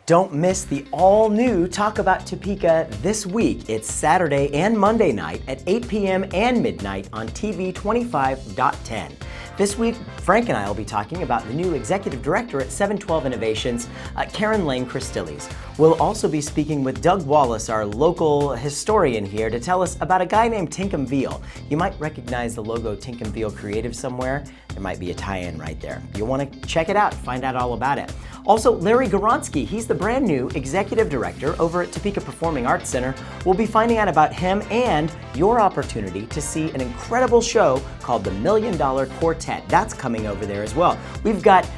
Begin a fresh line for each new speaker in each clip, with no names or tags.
Don't miss the all-new Talk About Topeka this week. It's Saturday and Monday night at 8 p.m. and midnight on TV 25.10. This week, Frank and I will be talking about the new executive director at 712 Innovations, Karen Lane Christilles. We'll also be speaking with Doug Wallace, our local historian here, to tell us about a guy named Tinkham Veal. You might recognize the logo Tinkham Veal Creative somewhere. There might be a tie-in right there. You'll want to check it out, find out all about it. Also, Larry Goronsky, he's the brand new executive director over at Topeka Performing Arts Center. We'll be finding out about him and your opportunity to see an incredible show called The $1 Million Quartet. That's coming over there as well. We've got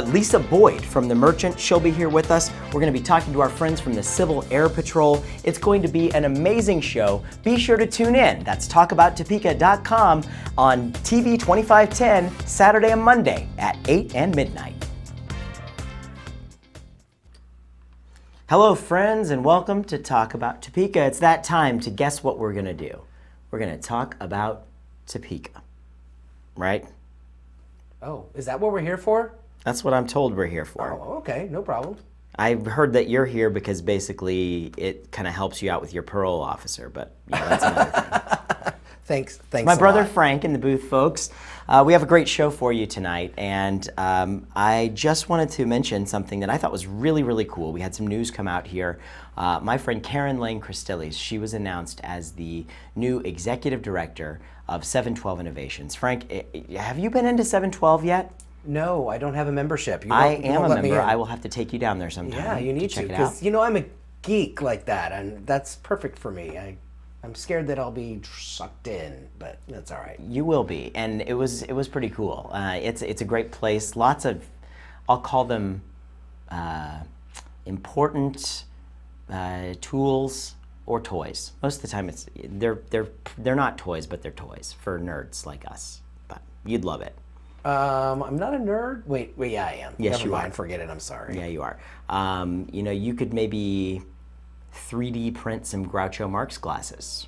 Lisa Boyd from The Merchant. She'll be here with us. We're going to be talking to our friends from the Civil Air Patrol. It's going to be an amazing show. Be sure to tune in. That's talkabouttopeka.com on TV 2510, Saturday and Monday at 8 and midnight. Hello, friends, and welcome to Talk About Topeka. It's that time to guess what we're going to do. We're going to talk about Topeka, right?
Oh, is that what we're here for?
That's what I'm told we're here for.
Oh, okay, no problem.
I've heard that you're here because basically it kind of helps you out with your parole officer, but yeah, that's another thing.
Thanks.
My brother
lot.
Frank in the booth, folks. We have a great show for you tonight, and I just wanted to mention something that I thought was really, really cool. We had some news come out here. My friend Karen Lane Christilles, she was announced as the new executive director of 712 Innovations. Frank, have you been into 712 yet?
No, I don't have a membership.
I am a member. I will have to take you down there sometime.
Yeah, you need to, because I'm a geek like that, and that's perfect for me. I'm scared that I'll be sucked in, but that's all right.
You will be, and it was pretty cool. It's a great place. Lots of, I'll call them important tools or toys. Most of the time, they're not toys, but they're toys for nerds like us. But you'd love it.
I'm not a nerd. Wait, yeah, I am.
Yes,
Never
you
mind,
are.
forget it. I'm sorry.
Yeah, you are. You could maybe 3D print some Groucho Marx glasses.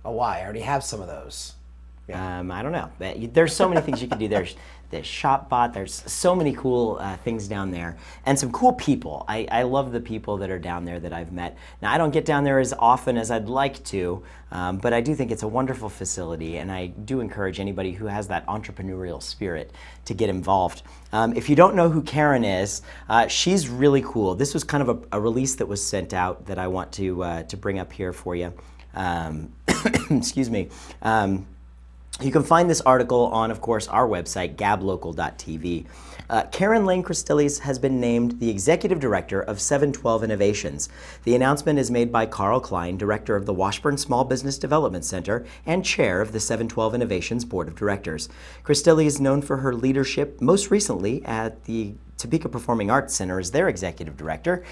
Oh, why? I already have some of those.
I don't know. There's so many things you can do. There's ShopBot. There's so many cool things down there, and some cool people. I love the people that are down there that I've met. Now, I don't get down there as often as I'd like to, but I do think it's a wonderful facility, and I do encourage anybody who has that entrepreneurial spirit to get involved. If you don't know who Karen is, she's really cool. This was kind of a release that was sent out that I want to bring up here for you. Excuse me. You can find this article on, of course, our website, gablocal.tv. Karen Lane Christilles has been named the Executive Director of 712 Innovations. The announcement is made by Carl Klein, Director of the Washburn Small Business Development Center and Chair of the 712 Innovations Board of Directors. Christilles is known for her leadership most recently at the Topeka Performing Arts Center as their executive director,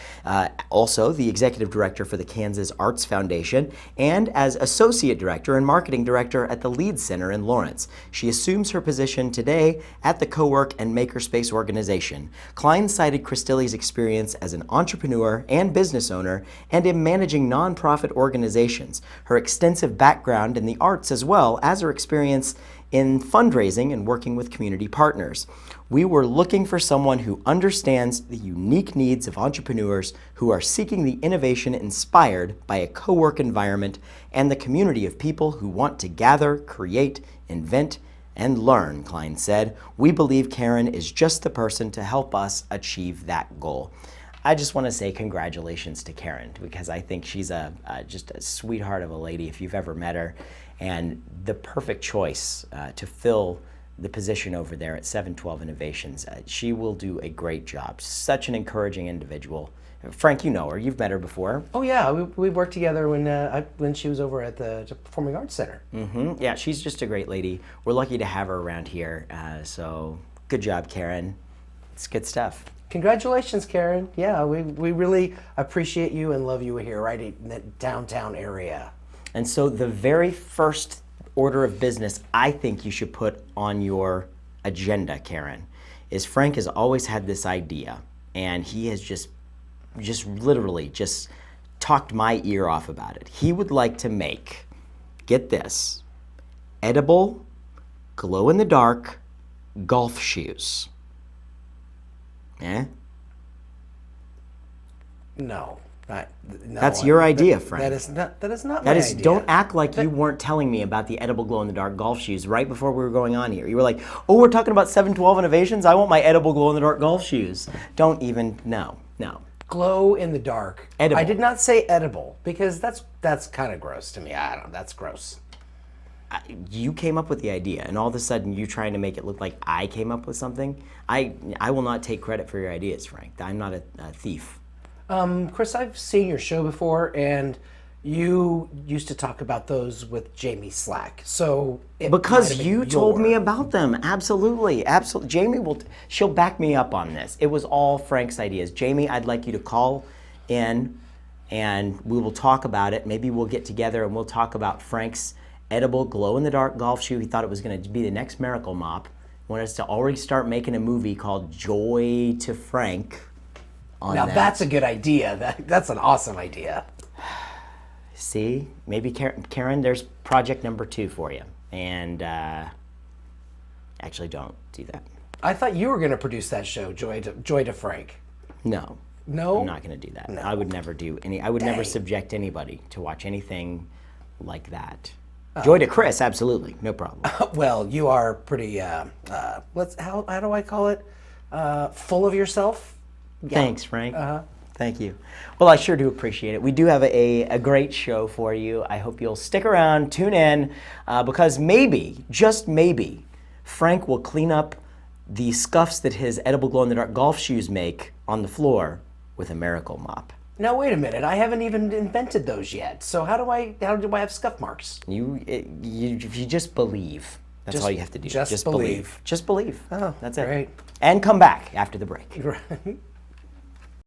also the executive director for the Kansas Arts Foundation, and as associate director and marketing director at the Leeds Center in Lawrence. She assumes her position today at the CoWork and Makerspace organization. Klein cited Christilles' experience as an entrepreneur and business owner and in managing nonprofit organizations, her extensive background in the arts as well as her experience in fundraising and working with community partners. We were looking for someone who understands the unique needs of entrepreneurs who are seeking the innovation inspired by a co-work environment and the community of people who want to gather, create, invent, and learn, Klein said. We believe Karen is just the person to help us achieve that goal. I just want to say congratulations to Karen, because I think she's just a sweetheart of a lady if you've ever met her, and the perfect choice to fill the position over there at 712 Innovations. She will do a great job. Such an encouraging individual. Frank, you know her. You've met her before.
Oh yeah, we worked together when she was over at the Performing Arts Center.
Mm-hmm. Yeah, she's just a great lady. We're lucky to have her around here. So good job, Karen. It's good stuff.
Congratulations, Karen. Yeah, we really appreciate you and love you here right in the downtown area.
And so the very first order of business I think you should put on your agenda, Karen, is Frank has always had this idea, and he has just literally just talked my ear off about it. He would like to make, get this, edible, glow-in-the-dark golf shoes.
No. No,
That's your idea, Frank.
That is not my
That is,
idea.
don't act like you weren't telling me about the edible glow-in-the-dark golf shoes right before we were going on here. You were like, oh, we're talking about 712 Innovations? I want my edible glow-in-the-dark golf shoes. Don't even, no.
Glow in the dark.
Edible.
I did not say edible because that's kind of gross to me. I don't know. That's gross.
You came up with the idea, and all of a sudden you're trying to make it look like I came up with something. I will not take credit for your ideas, Frank. I'm not a thief.
Chris, I've seen your show before, and you used to talk about those with Jamie Slack. So it might
Because
have been
you told me
your-
about them. Absolutely. Jamie she'll back me up on this. It was all Frank's ideas. Jamie, I'd like you to call in and we will talk about it. Maybe we'll get together and we'll talk about Frank's edible glow-in-the-dark golf shoe. He thought it was going to be the next Miracle Mop. He wanted us to already start making a movie called Joy to Frank on
Now
that.
that's a good idea. That's an awesome idea.
See, maybe Karen, there's project number 2 for you. And actually, don't do that.
I thought you were going to produce that show, Joy to Frank.
No.
No?
I'm not going to do that.
No.
I would never do any. I would never
Dang.
subject anybody to watch anything like that.
Oh.
Joy to Chris, absolutely, no problem.
Well, you are pretty. How do I call it? Full of yourself.
Thanks, Frank. Thank you. Well, I sure do appreciate it. We do have a great show for you. I hope you'll stick around, tune in, because maybe, just maybe, Frank will clean up the scuffs that his edible glow-in-the-dark golf shoes make on the floor with a Miracle Mop.
Now wait a minute. I haven't even invented those yet. So how do I have scuff marks?
If you just believe. That's all you have to do.
just
believe.
believe.
Just believe.
Oh,
that's
great.
it. And come back after the break.
Right.